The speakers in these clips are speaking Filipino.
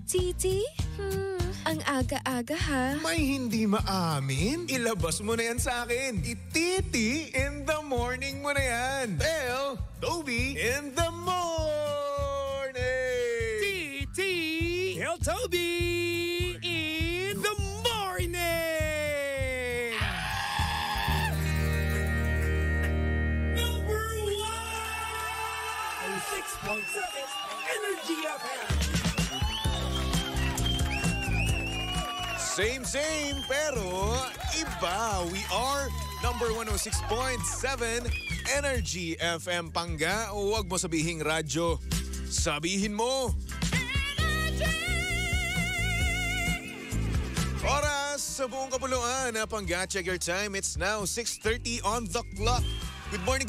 Titi? Ang aga-aga ha. May hindi maamin? Ilabas mo na yan sa akin. Ititi in the morning mo na yan. Bell, Toby in the morning. Titi, El Toby in the morning. Number 1! 6.7 Energy FM. Same, pero iba. We are number 106.7 Energy FM Pangga. Huwag mo sabihing radyo. Sabihin mo. Oras sa buong kapuluan na Pangga. Check your time. It's now 6:30 on the clock. Good morning,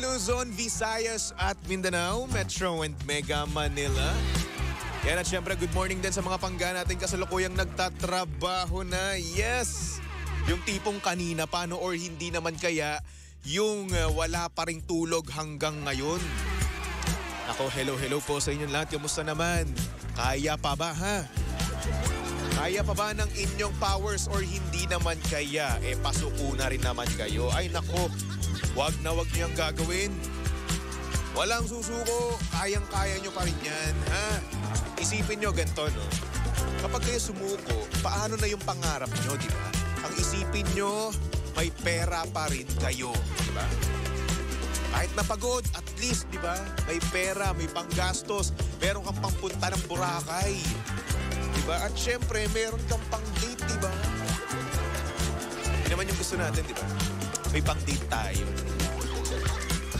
Luzon, Visayas at Mindanao, Metro and Mega Manila. Yan at syempre good morning din sa mga Pangga natin kasalukuyang nagtatrabaho na. Yes! Yung tipong kanina paano or hindi naman kaya yung wala pa ring tulog hanggang ngayon. Ako, hello po sa inyong lahat. Kamusta naman? Kaya pa ba ha? Kaya pa ba ng inyong powers or hindi naman kaya? Pasuko na rin naman kayo. Ay nako, wag niyang gagawin. Walang susuko, kayang-kaya nyo pa rin yan, ha? Isipin nyo ganito, no? Kapag kayo sumuko, paano na yung pangarap nyo, di ba? Ang isipin nyo, may pera pa rin kayo, di ba? Kahit napagod, at least, di ba? May pera, may panggastos, meron kang pangpunta ng Boracay, di ba? At syempre, meron kang pang-date, di ba? Hindi naman yung gusto natin, di ba? May pang-date tayo.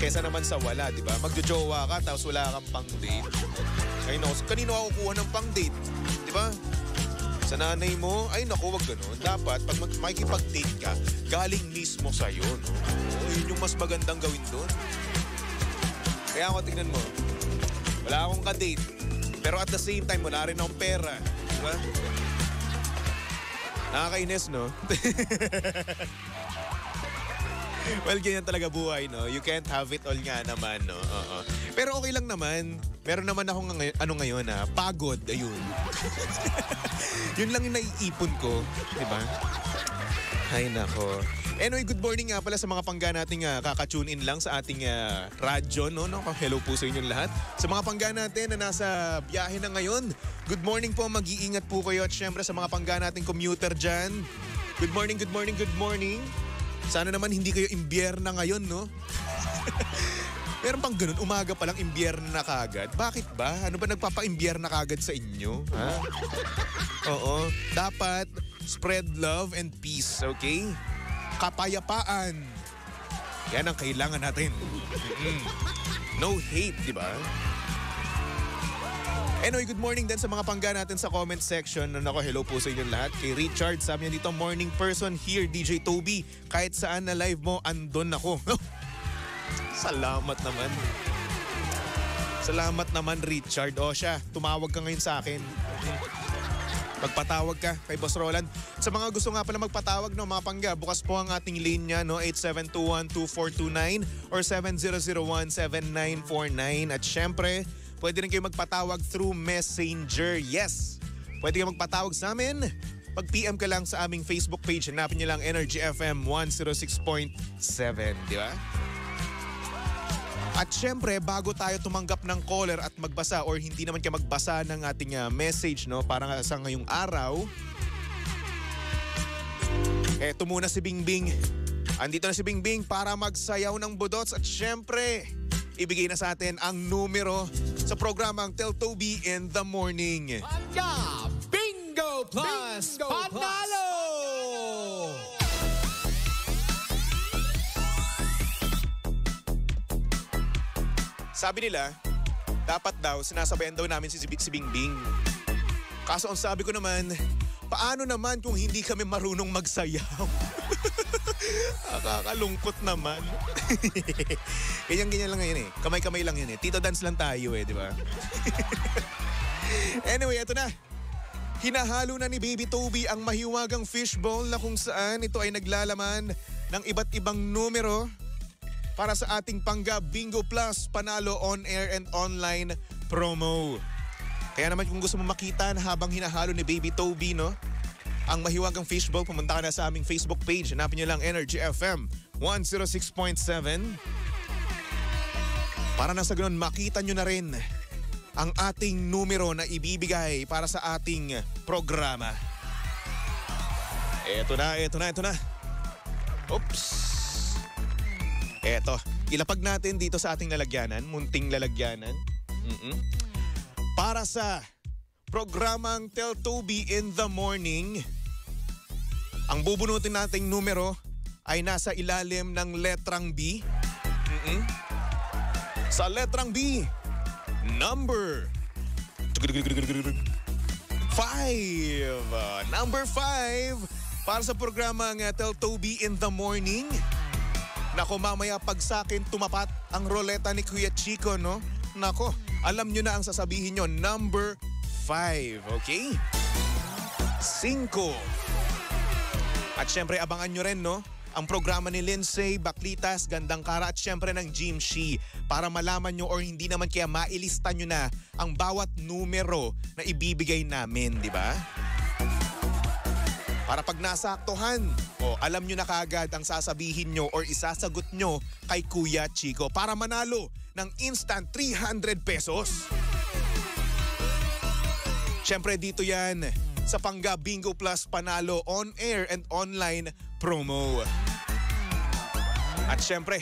Kesa naman sa wala, di ba? Magjojowa ka tapos wala kang pang-date. Kanino ako kuha ng pang-date? Di ba? Sa nanay mo, ay naku, wag ganun. Dapat, pag makikipag-date ka, galing mismo sa'yo, no? Yun yung mas magandang gawin doon. Kaya ako, tignan mo, wala akong ka-date. Pero at the same time, wala rin akong pera. Di ba? Nakakainis, no? Well, ganyan talaga buhay, no? You can't have it all nga naman, no? Pero okay lang naman. Meron naman akong ngayon, ha? Pagod, ayun. Yun lang yung naiipon ko, di ba? Ay, nako. Anyway, good morning nga pala sa mga Pangga nating kaka-tune in lang sa ating radyo, no? Hello po sa inyong lahat. Sa mga Pangga natin na nasa biyahe na ngayon, good morning po, mag-iingat po kayo. At syempre sa mga Pangga nating commuter dyan, good morning. Sana naman hindi kayo imbierna ngayon, no? Meron pang ganun, umaga pa lang imbierna na kagad. Bakit ba? Ano ba nagpapa-imbierna kagad sa inyo? Ha? Oo. Dapat spread love and peace, okay? Kapayapaan. Yan ang kailangan natin. No hate, di ba? Anyway, good morning din sa mga Pangga natin sa comment section. Nako, hello po sa inyong lahat. Kay Richard, sabi niya dito, morning person here, DJ Toby. Kahit saan na live mo, andon ako. Salamat naman, Richard. O siya, tumawag ka ngayon sa akin. Magpatawag ka kay Boss Roland. Sa mga gusto nga pala magpatawag, no, mga Pangga, bukas po ang ating linya, no, 8721-2429 or 7001-7949. At syempre, pwede rin kayo magpatawag through Messenger. Yes! Pwede kayo magpatawag sa amin. Pag-PM ka lang sa aming Facebook page, hanapin niyo lang Energy FM 106.7. Di ba? At syempre, bago tayo tumanggap ng caller at magbasa or hindi naman kayo magbasa ng ating message, no, para sa ngayong araw, eto muna si Bingbing. Andito na si Bingbing para magsayaw ng budots at syempre, ibigay na sa atin ang numero sa programang Tell Toby in the Morning. Pangga Bingo Plus Panalo! Sabi nila, dapat daw sinasabayan daw namin si Bingbing. Kaso ang sabi ko naman, paano naman kung hindi kami marunong magsayaw? Nakakalungkot naman. Ganyan lang ngayon eh. Kamay-kamay lang yun eh. Tito dance lang tayo eh, di ba? Anyway, eto na. Hinahalo na ni Baby Toby ang mahiwagang fishbowl na kung saan ito ay naglalaman ng iba't ibang numero para sa ating Pangga Bingo Plus Panalo On Air and Online promo. Kaya naman kung gusto mo makita na habang hinahalo ni Baby Toby, no? Ang mahiwagang fishbowl, pumunta ka na sa aming Facebook page. Hanapin nyo lang Energy FM 106.7. Para na sa ganun, makita nyo na rin ang ating numero na ibibigay para sa ating programa. Eto na. Oops. Eto, ilapag natin dito sa ating lalagyanan, munting lalagyanan. Para sa programang Tell Toby in the Morning, ang bubunutin nating numero ay nasa ilalim ng letrang B. Sa letrang B, number 5. Number 5 para sa programang Tell Toby in the Morning. Nako, mamaya pag sa akin tumapat ang roleta ni Kuya Chico, no? Nako, alam nyo na ang sasabihin nyo. Number 5, okay? 5. At syempre, abangan nyo rin, no? Ang programa ni Lindsay, Baklitas, Gandang Kara at syempre ng Jim Shi para malaman nyo or hindi naman kaya mailista nyo na ang bawat numero na ibibigay namin, di ba? Para pag nasaktuhan, alam nyo na kaagad ang sasabihin nyo or isasagot nyo kay Kuya Chico para manalo ng instant 300 pesos. Siyempre dito yan sa Pangga Bingo Plus Panalo on-air and online promo. At siyempre,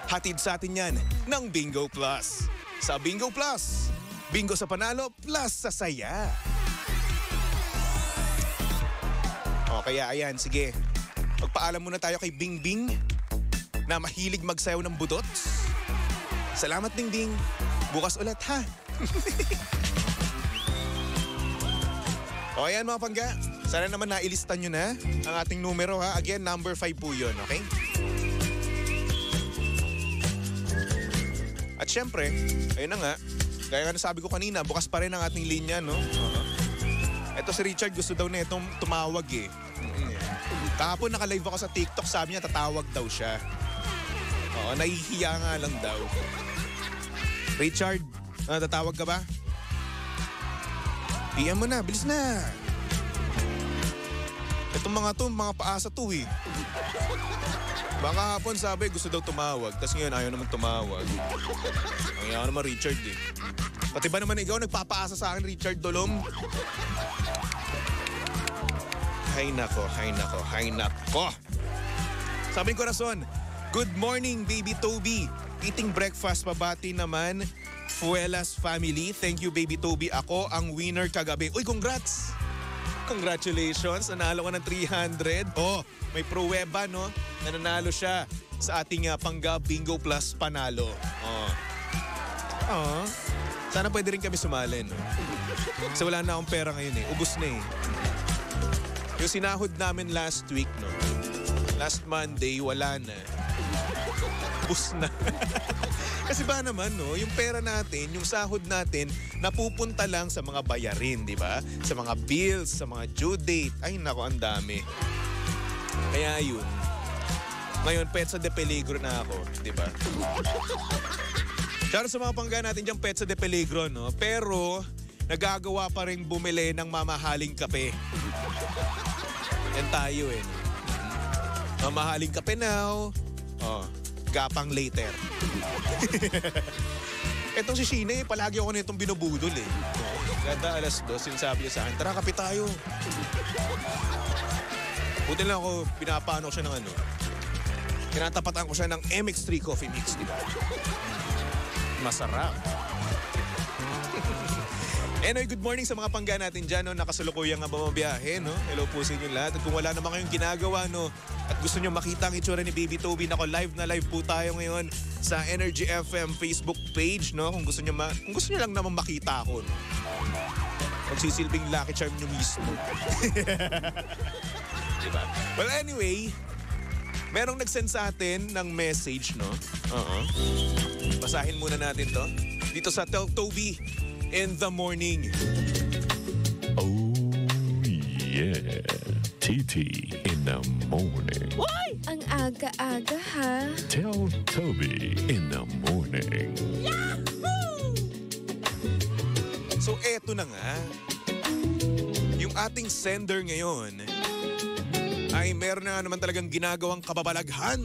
hatid sa atin yan ng Bingo Plus. Sa Bingo Plus, bingo sa panalo plus sa saya. O kaya ayan, sige. Magpaalam muna tayo kay Bingbing na mahilig magsayaw ng budots. Salamat, Bingbing. Bukas ulit, ha? O ayan mga pangga, sana naman nailista nyo na ang ating numero, ha? Again, number 5 po yun, okay? At syempre, ayun na nga, gaya nga nasabi ko kanina, bukas pa rin ang ating linya, no? Ito si Richard, gusto daw na itong tumawag eh. Kahapon naka-live ako sa TikTok, sabi niya tatawag daw siya. Oo, nahihiya nga lang daw. Richard, tatawag ka ba? PM mo na, bilis na. Itong mga paasa to eh. Baka hapon sabi gusto daw tumawag, tapos ngayon ayaw naman tumawag. Ang ayaw naman Richard eh. Pati ba naman ikaw nagpapaasa sa akin, Richard Dolom? Hay nako. Sabi ko Rason, good morning Baby Toby. Eating breakfast, pabati naman Fuelas family. Thank you Baby Toby. Ako ang winner kagabi. Uy, congrats! Congratulations, nanalo ka ng 300. Oh, may pruweba, no? Na nanalo siya sa ating Pangga Bingo Plus Panalo. Sana pwede rin kami sumali, no? Kasi wala na akong pera ngayon eh. Ubus na eh. Yung sinahod namin last week, no? Last Monday, wala na. Ubus na. Kasi ba naman, no? Yung pera natin, yung sahod natin, napupunta lang sa mga bayarin, di ba? Sa mga bills, sa mga due date. Ay, nako, ang dami. Kaya yun. Ngayon, Petsa de Peligro na ako, di ba? Shout out sa mga pangga natin dyan, Petsa de Peligro, no? Pero, nagagawa pa rin bumili ng mamahaling kape. Yan tayo eh. Mamahaling kape now. Gapang later. Etong si Sheena eh, palagi ako nitong binubudol eh. Kada alas 2, sinasabi niya sa akin, tara kape tayo. Buti lang ako, pinapano ko siya ng tinatapatan ko siya ng MX3 coffee mix, di ba? Masarap. Anyway, good morning sa mga pangga natin dyan, no? Nakasalukuyang nga bumabiyahe, no? Hello po sa inyo lahat. At kung wala naman kayong ginagawa, no? At gusto nyo makita ang itsura ni Baby Toby, nako, live na live po tayo ngayon sa Energy FM Facebook page, no? Kung gusto nyo lang naman makita ako, no? Magsisilbing lucky charm nyo mismo. Diba? Well, anyway, merong nag-send sa atin ng message, no? Basahin muna natin to. Dito sa Tell Toby in the Morning. Oh, yeah. TT in the morning. Why? Ang aga-aga ha. Tell Toby in the morning. Yahoo! So eto na nga. Yung ating sender ngayon ay meron na naman talagang ginagawang kababalaghan.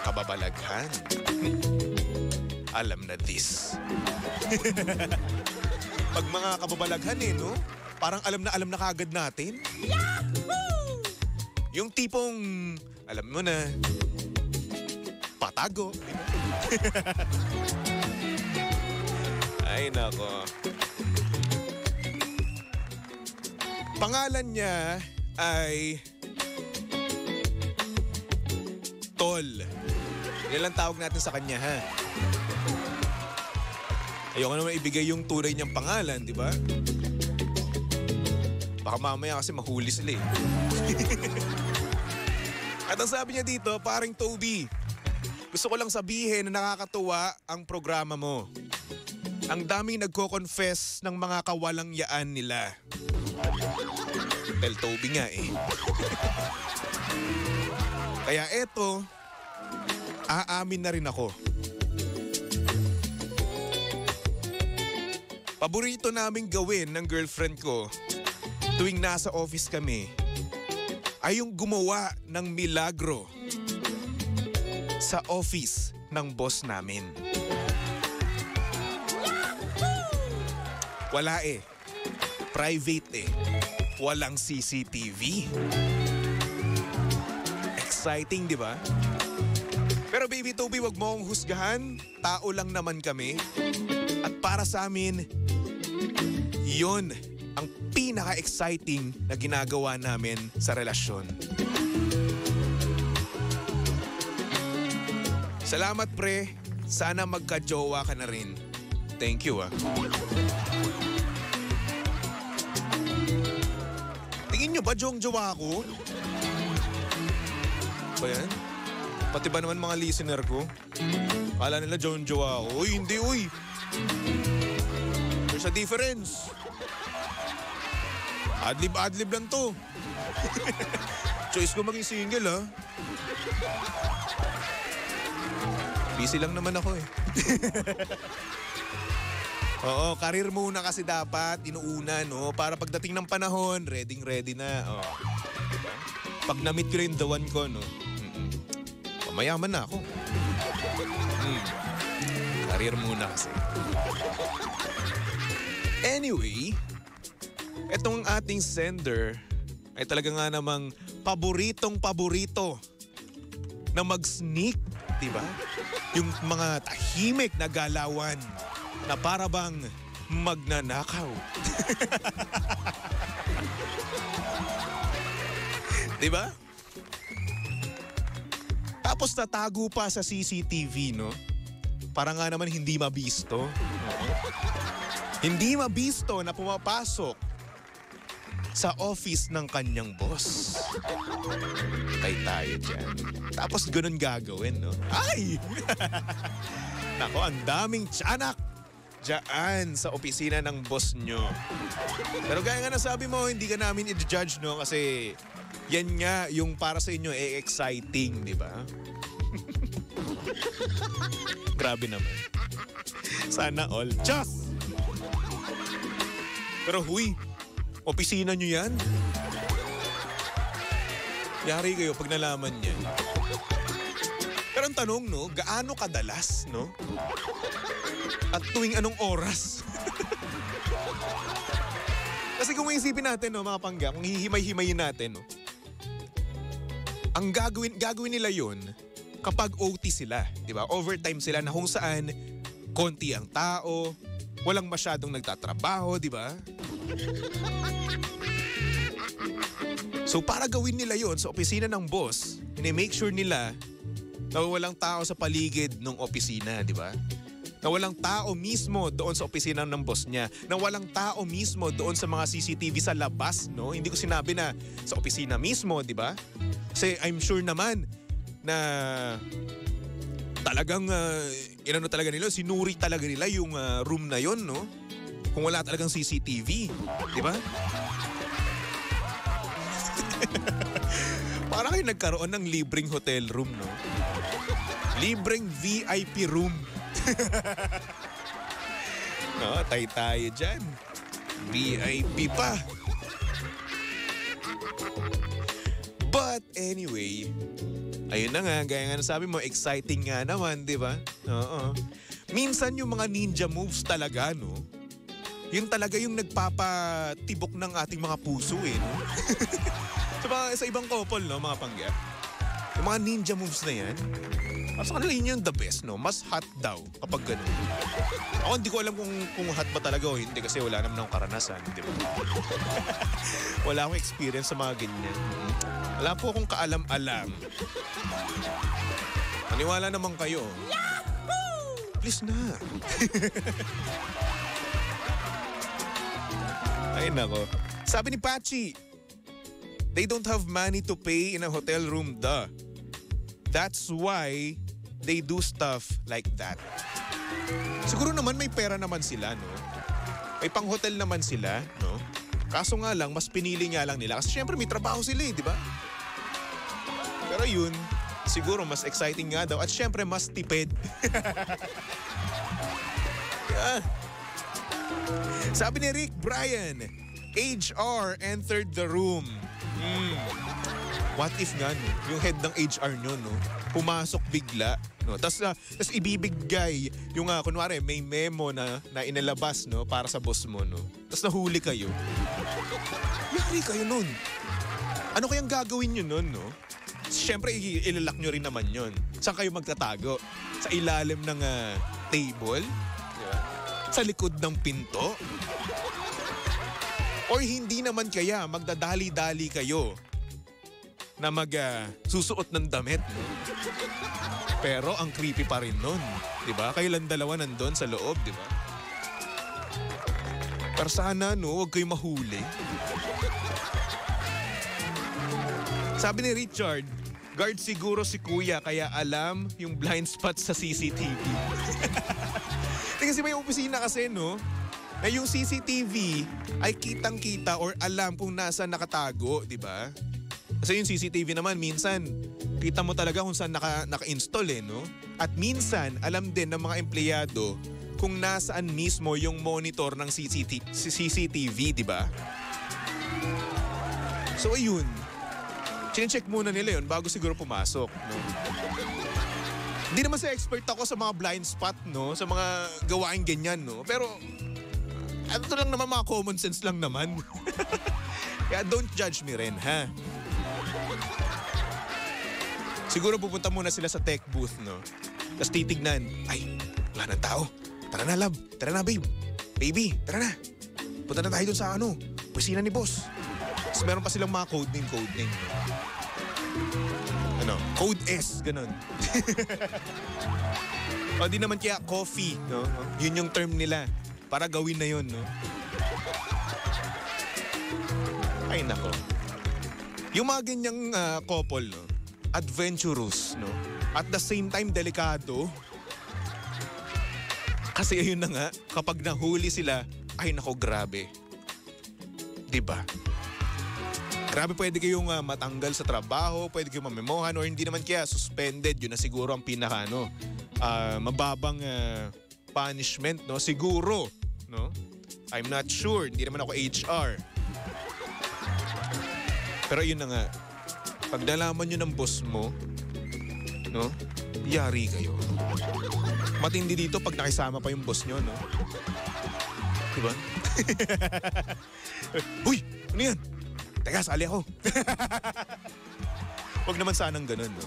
Kababalaghan. Alam na this. Pag mga kababalaghan no? Parang alam na kagad natin. Yahoo! Yung tipong, alam mo na, patago. Ay, nako. Pangalan niya ay Tol. Yan lang tawag natin sa kanya, ha? Ayoko naman ibigay yung tunay niyang pangalan, di ba? Baka mamaya kasi mahuli sila eh. At ang sabi niya dito, paring Toby, gusto ko lang sabihin na nakakatuwa ang programa mo. Ang daming nagko-confess ng mga kawalangyaan nila. Well, Toby nga eh. Kaya eto, aamin na rin ako. Paborito naming gawin ng girlfriend ko tuwing nasa office kami ay yung gumawa ng milagro sa office ng boss namin. Wala eh. Private eh. Walang CCTV. Exciting, di ba? Pero baby Toby, wag mo akong husgahan. Tao lang naman kami. At para sa amin, yon ang pinaka-exciting na ginagawa namin sa relasyon. Salamat pre. Sana magka-jowa ka na rin. Thank you ah. Tingin nyo ba jowa ako? Ba yan? Pati ba naman mga listener ko? Kala nila jowa ako. Uy, hindi uy. There's a difference. Adlib lang to. Choice ko maging single ha. Busy lang naman ako eh. Oo, karir muna kasi dapat, inuuna, no? Para pagdating ng panahon, ready na. Oh. Diba? Pag na-meet ko rin the one ko, no? Mayaman na ako. Karir muna kasi. Anyway, etong ating sender ay talaga nga namang paboritong-paborito na mag-sneak, diba? Yung mga tahimik na galawan na para bang magnanakaw. Diba? Tapos tatago pa sa CCTV, no? Para nga naman hindi mabisto. Hindi mabisto na pumapasok sa office ng kanyang boss. Tay tayo dyan. Tapos ganun gagawin, no? Ay! Nako, ang daming tiyanak dyan sa opisina ng boss nyo. Pero gaya nga nasabi mo, hindi ka namin i-judge, no? Kasi yan nga yung para sa inyo exciting, di ba? Grabe naman. Sana all. Diyos! Pero huy, opisina nyo yan? Yari kayo pag nalaman niya. Pero ang tanong, no, gaano kadalas, no? At tuwing anong oras? Kasi kung isipin natin, no, mga pangga, kung hihimay-himayin natin, no, ang gagawin nila yon kapag OT sila, di ba? Overtime sila na kung saan konti ang tao, walang masyadong nagtatrabaho, di ba? So para gawin nila yon sa opisina ng boss, make sure nila na walang tao sa paligid ng opisina, di ba? Na walang tao mismo doon sa opisina ng boss niya. Na walang tao mismo doon sa mga CCTV sa labas, no? Hindi ko sinabi na sa opisina mismo, di ba? Kasi I'm sure naman na talagang inano talaga nila, sinuri talaga nila yung room na yon, no? Kung wala talagang CCTV, di ba? Para kayo nagkaroon ng libreng hotel room, no? Libreng VIP room. No, tayo dyan. VIP pa. But anyway, ayun na nga, gaya nga sabi mo, exciting nga naman, di ba? Oo. Minsan yung mga ninja moves talaga, no? Yun talaga yung nagpapatibok ng ating mga puso, eh, no? Sa ibang couple, no, mga pangga. Yung mga ninja moves na yan, sa kanila yun yung the best, no? Mas hot daw kapag ganun. Ako hindi ko alam kung hot ba talaga o hindi kasi wala naman akong karanasan, di ba? Wala akong experience sa mga ganyan. Wala po akong kaalam-alam. Maniwala naman kayo. Yahoo! Please na. Ay nako. Sabi ni Pachi, they don't have money to pay in a hotel room, duh. That's why they do stuff like that. Siguro naman may pera naman sila, no? May pang-hotel naman sila, no? Kaso nga lang, mas pinili nga lang nila. Kasi syempre may trabaho sila, di ba? Pero yun, siguro mas exciting nga daw. At syempre mas tipid. Yeah. Sabi ni Rick Bryan, HR entered the room. What if nga, no? Yung head ng HR nyo, no? Pumasok bigla, no? Tapos ibibigay yung, kunwari, may memo na inalabas, no? Para sa boss mo, no? Tapos nahuli kayo. Yari kayo nun. Ano kayang gagawin nyo nun, no? Siyempre, ilalak nyo rin naman yun. Saan kayo magtatago? Sa ilalim ng table? Diba? Sa likod ng pinto? Or hindi naman kaya magdadali-dali kayo na susuot ng damit. No? Pero ang creepy pa rin nun. Diba? Kayo lang dalawa nandun sa loob, diba? Pero sana, no, huwag kayo mahuli. Sabi ni Richard, guard siguro si kuya kaya alam yung blind spot sa CCTV. Kasi may opisina kasi, no? Na yung CCTV ay kitang-kita or alam kung nasaan nakatago, di ba? Kasi yung CCTV naman, minsan, kita mo talaga kung saan naka-install, eh, no? At minsan, alam din ng mga empleyado kung nasaan mismo yung monitor ng CCTV, di ba? So, ayun. Chine-check muna nila yun bago siguro pumasok, no? Hindi naman sa expert ako sa mga blind spot, no? Sa mga gawain ganyan, no? Pero, ito lang naman, mga common sense lang naman. Kaya don't judge me rin, ha? Siguro pupunta muna sila sa tech booth, no? Tapos titignan, ay, wala ng tao. Tara na, love. Tara na, babe. Baby, tara na. Punta na tayo dun sa opisina ni boss. Tapos meron pa silang mga code name. Code S, ganun. O di naman kaya coffee, no? Yun yung term nila. Para gawin na yun, no? Ay, nako. Yung mga ganyang couple, no? Adventurous, no? At the same time, delikado. Kasi ayun na nga, kapag nahuli sila, ay nako, grabe. Diba? Grabe, pwede kayong matanggal sa trabaho, pwede kayong mamemohan, or hindi naman kaya suspended. Yun na siguro ang pinaka, mababang punishment, no? Siguro, no? I'm not sure. Hindi naman ako HR. Pero yun na nga, pag nalaman nyo ng boss mo, no? Yari kayo. Matindi dito pag nakisama pa yung boss nyo, no? Diba? Uy! Ano yan? Teka, sali ako. Huwag naman sanang ganun, no?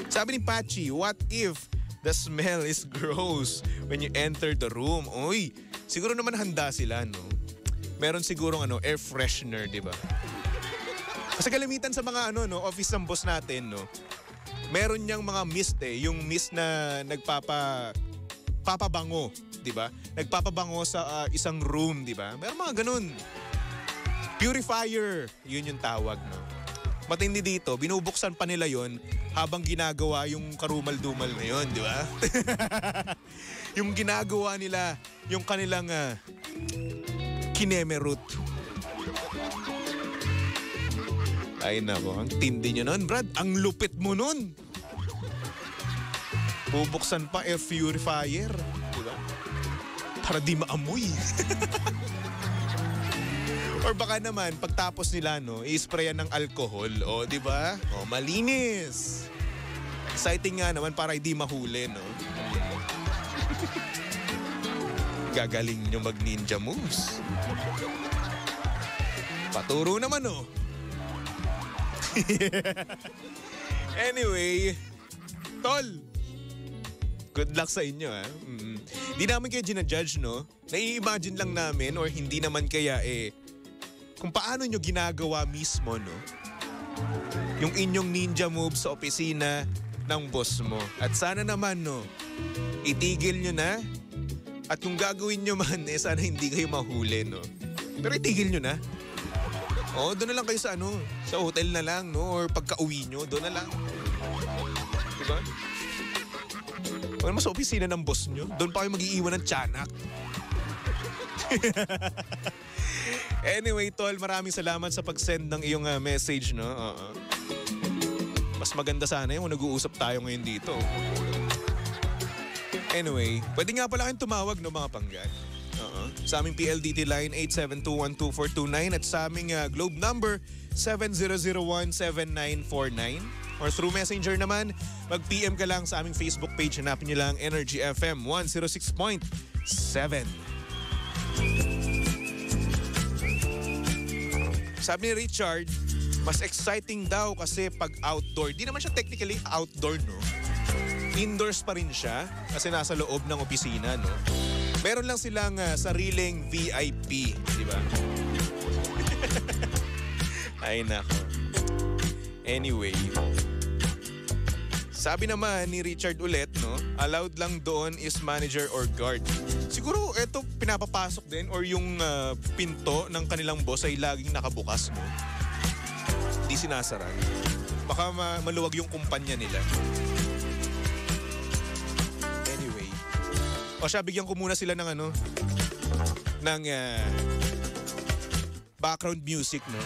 Sabi ni Pachi, what if the smell is gross when you enter the room? Uy, siguro naman handa sila, no? Meron sigurong air freshener, di ba? Kasi kalimitan sa mga office ng boss natin, no? Meron niyang mga mist, yung mist na papabango, di ba? Nagpapabango sa isang room, di ba? Meron mga ganun. Purifier, yun yung tawag, no? Matindi dito, binubuksan pa nila yon habang ginagawa yung karumal-dumal na yun, di ba? Yung ginagawa nila, yung kanilang kinemerut. Ay nako, ang tindi nyo nun, Brad. Ang lupit mo nun. Bubuksan pa air purifier. Diba? Para di maamoy. Or baka naman, pagtapos nila, no, i-sprayan ng alcohol. O, di ba? O, malinis. Exciting nga naman para hindi mahuli, no? Gagaling nyo mag-ninja moves. Paturo naman, no? Anyway, tol, good luck sa inyo, ha? Di namin kayo ginajudge, no? Nai-imagine lang namin or hindi naman kaya kung paano nyo ginagawa mismo, no? Yung inyong ninja move sa opisina ng boss mo. At sana naman, no, itigil nyo na. At kung gagawin nyo man, sana hindi kayo mahuli, no? Pero itigil nyo na. O, doon na lang kayo sa sa hotel na lang, no? Or pagka-uwi nyo, doon na lang. Diba? O naman sa opisina ng boss nyo, doon pa kayo mag-iiwan ng tiyanak. Anyway, tol, maraming salamat sa pag-send ng iyong message, no? Mas maganda sana yung nag-uusap tayo ngayon dito. Anyway, pwede nga pala kayong tumawag, no, mga panggan. Sa aming PLDT line 872-12429 at sa aming Globe number 70017949. Or through Messenger naman, mag-PM ka lang sa aming Facebook page. Hanapin nyo lang Energy FM 106.7. Sabi ni Richard, mas exciting daw kasi pag outdoor. Di naman siya technically outdoor, no? Indoors pa rin siya kasi nasa loob ng opisina, no? Meron lang silang sariling VIP, di ba? Ay, nako. Anyway, sabi naman ni Richard ulit, no? Allowed lang doon is manager or guard. Siguro ito pinapapasok din or yung pinto ng kanilang boss ay laging nakabukas, no? Hindi sinasara. Baka maluwag yung kumpanya nila. Anyway. O siya, bigyan ko muna sila ng ng background music, no?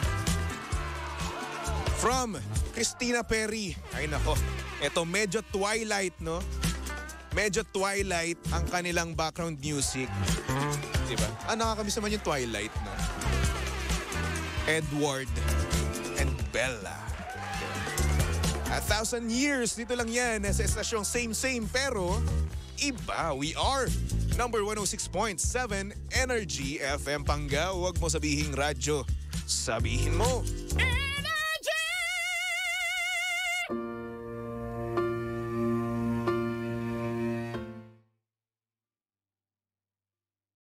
From Christina Perry. Ay nako. Ito medyo twilight, no? Medyo twilight ang kanilang background music. Diba? Nakakamiss naman yung twilight, no? Edward and Bella. 1,000 years. Dito lang yan. Sa estasyong same pero iba. We are number 106.7 Energy FM Pangga. Huwag mo sabihing radyo. Sabihin mo.